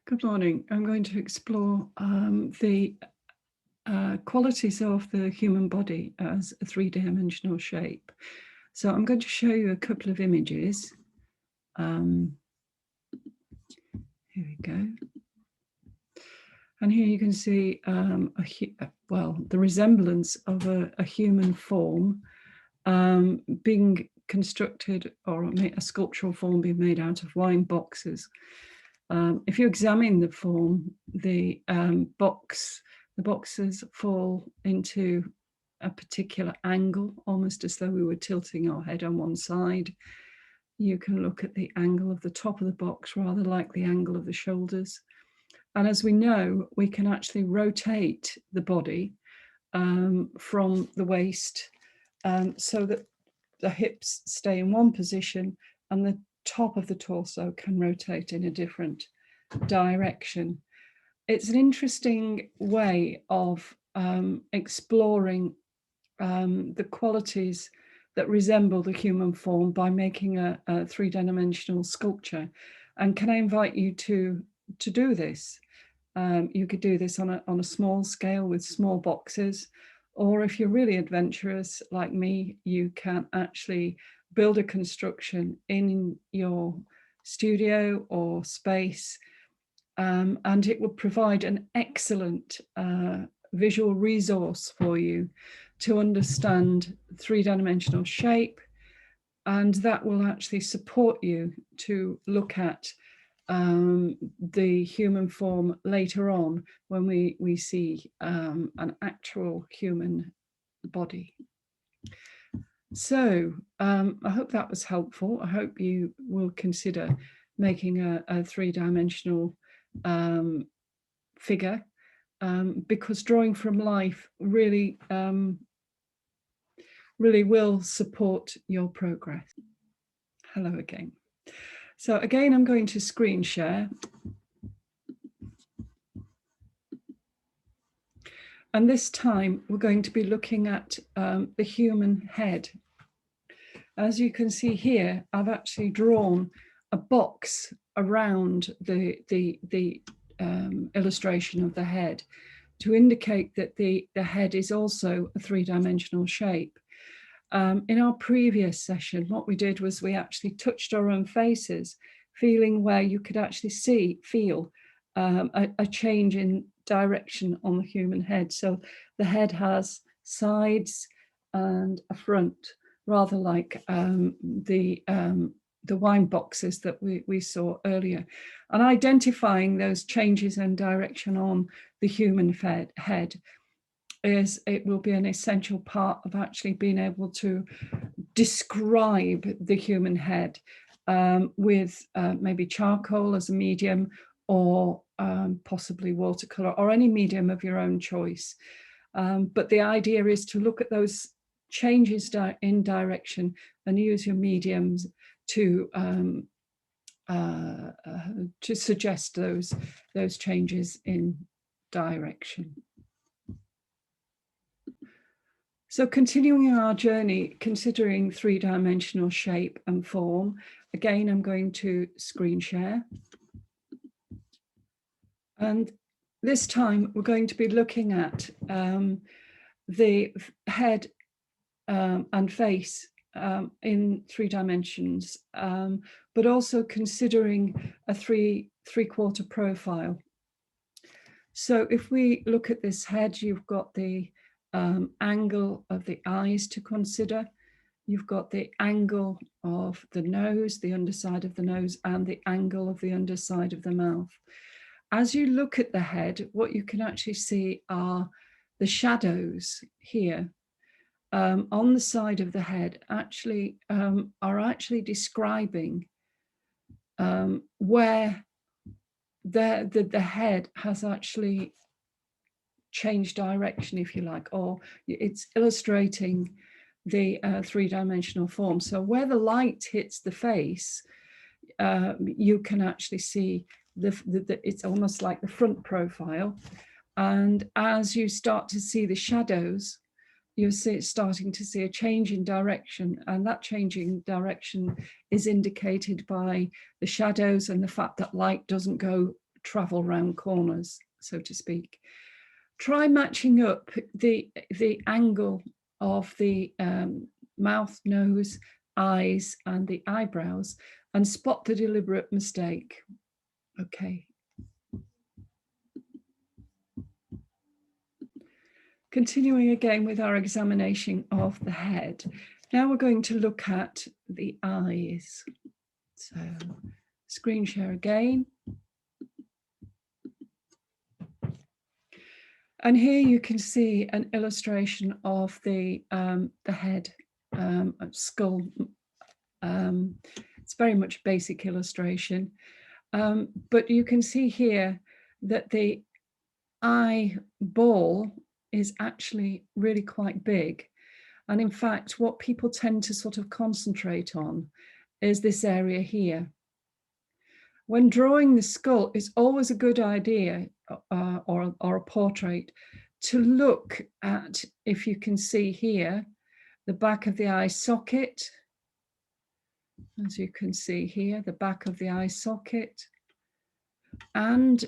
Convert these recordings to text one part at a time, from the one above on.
Good morning. I'm going to explore the qualities of the human body as a three-dimensional shape. So I'm going to show you a couple of images. Here we go. And here you can see the resemblance of a human form being constructed, or a sculptural form being made out of wine boxes. If you examine the form, the boxes fall into a particular angle, almost as though we were tilting our head on one side. You can look at the angle of the top of the box, rather like the angle of the shoulders. And as we know, we can actually rotate the body from the waist so that the hips stay in one position and the top of the torso can rotate in a different direction. It's an interesting way of exploring the qualities that resemble the human form by making a three-dimensional sculpture. And can I invite you to do this? You could do this on a small scale with small boxes, or if you're really adventurous like me, you can actually build a construction in your studio or space, and it will provide an excellent visual resource for you to understand three-dimensional shape, and that will actually support you to look at the human form later on when we see an actual human body. So I hope that was helpful. I hope you will consider making a three-dimensional figure, because drawing from life really will support your progress. Hello again. So again, I'm going to screen share. And this time we're going to be looking at the human head. As you can see here, I've actually drawn a box around the illustration of the head to indicate that the head is also a three-dimensional shape. In our previous session, what we did was we actually touched our own faces, feeling where you could actually feel a change in direction on the human head. So the head has sides and a front, rather like the wine boxes that we saw earlier. And identifying those changes in direction on the human head it will be an essential part of actually being able to describe the human head with maybe charcoal as a medium, or possibly watercolor, or any medium of your own choice. But the idea is to look at those changes in direction and use your mediums to suggest those changes in direction. So continuing our journey, considering three-dimensional shape and form, again, I'm going to screen share. And this time we're going to be looking at the head and face in 3 dimensions, but also considering a three-quarter profile. So if we look at this head, you've got the angle of the eyes to consider. You've got the angle of the nose, the underside of the nose, and the angle of the underside of the mouth. As you look at the head, what you can actually see are the shadows here on the side of the head actually are actually describing where the head has actually changed direction, if you like, or it's illustrating the three-dimensional form. So where the light hits the face, you can actually see it's almost like the front profile. And as you start to see the shadows, you're starting to see a change in direction, and that changing direction is indicated by the shadows and the fact that light doesn't go travel round corners, so to speak. Try matching up the angle of the mouth, nose, eyes, and the eyebrows, and spot the deliberate mistake. Okay. Continuing again with our examination of the head. Now we're going to look at the eyes. So screen share again. And here you can see an illustration of the head, skull. It's very much basic illustration, but you can see here that the eyeball is actually really quite big. And in fact, what people tend to sort of concentrate on is this area here. When drawing the skull, it's always a good idea, or a portrait, to look at, if you can see here, the back of the eye socket. As you can see here, the back of the eye socket. And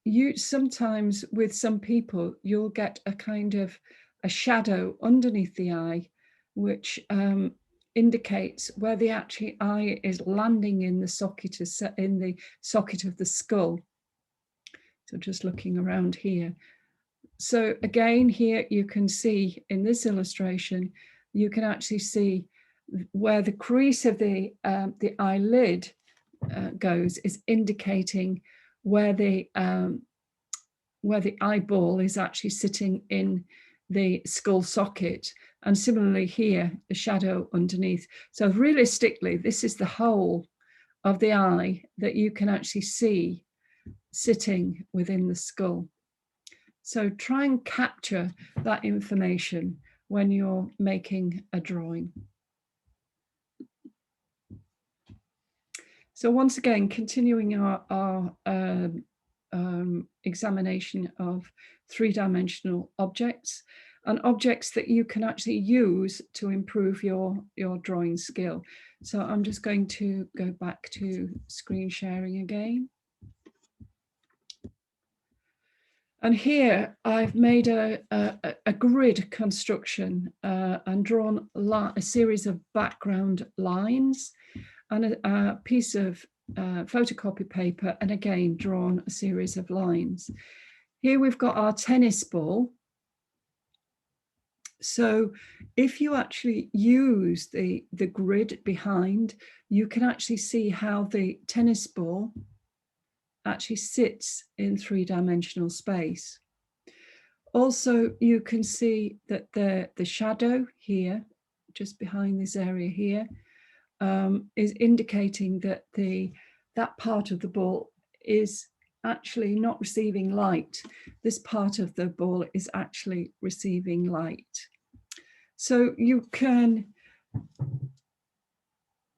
you sometimes, with some people, you'll get a kind of a shadow underneath the eye, which indicates where the actual eye is landing in the socket, of the skull. So just looking around here. So again, here you can see in this illustration, you can actually see where the crease of the eyelid goes, is indicating where the eyeball is actually sitting in the skull socket. And similarly here, the shadow underneath. So realistically, this is the whole of the eye that you can actually see sitting within the skull. So try and capture that information when you're making a drawing. So once again, continuing our examination of three-dimensional objects, and objects that you can actually use to improve your drawing skill. So I'm just going to go back to screen sharing again. And here I've made a grid construction and drawn a series of background lines and a piece of photocopy paper, and again drawn a series of lines. Here we've got our tennis ball. So if you actually use the grid behind, you can actually see how the tennis ball actually sits in three-dimensional space. Also, you can see that the shadow here, just behind this area here, is indicating that that part of the ball is actually not receiving light. This part of the ball is actually receiving light. So you can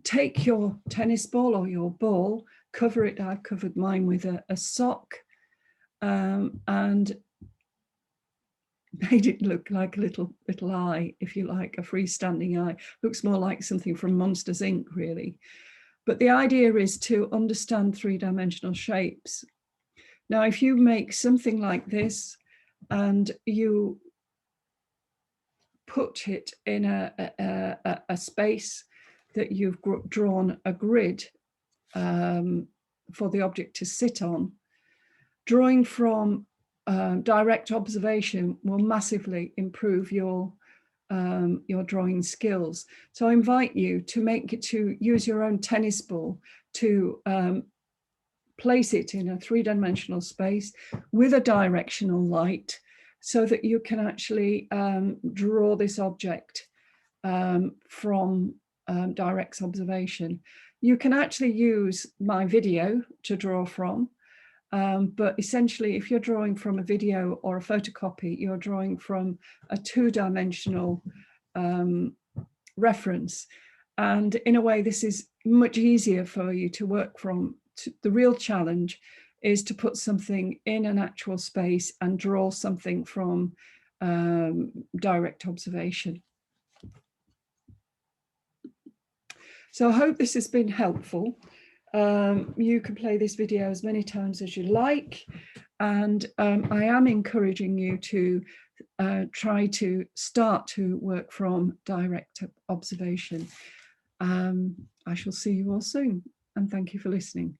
take your tennis ball or your ball, cover it. I've covered mine with a sock, and made it look like a little eye, if you like, a freestanding eye. Looks more like something from Monsters Inc., really. But the idea is to understand three-dimensional shapes. Now, if you make something like this and you put it in a space that you've drawn a grid for the object to sit on, drawing from direct observation will massively improve your drawing skills. So I invite you to use your own tennis ball to place it in a three-dimensional space with a directional light, so that you can actually draw this object from direct observation. You can actually use my video to draw from, but essentially if you're drawing from a video or a photocopy, you're drawing from a two-dimensional reference. And in a way, this is much easier for you to work from. The real challenge is to put something in an actual space and draw something from direct observation. So I hope this has been helpful. You can play this video as many times as you like, and I am encouraging you to try to start to work from direct observation. I shall see you all soon, and thank you for listening.